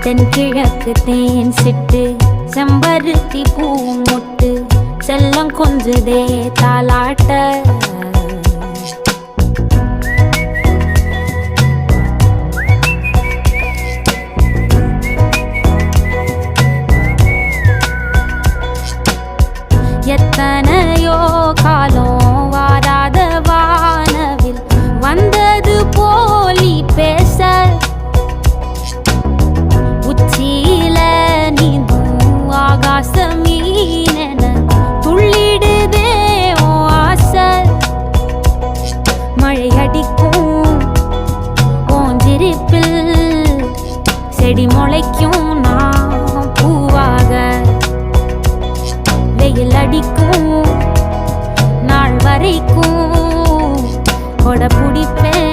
தென்கிழக்கு தேன் சிட்டு செம்பருத்தி பூ முட்டு செல்லம் கொஞ்சுதே தாலாட்ட எத்தனையோ காலம் வாராத வானவில் வந்தது போலி பேச உச்சியில நீந்தும் ஆகாச மீனென துள்ளிடுதே ஓ ஆசை மழை அடிக்கும் ஓஞ்சிருப்பில் செடி முளைக்கும் நான் பூவாக வெயில் அடிக்கும் நாள் வரைக்கும் கொடை பிடிப்பேன்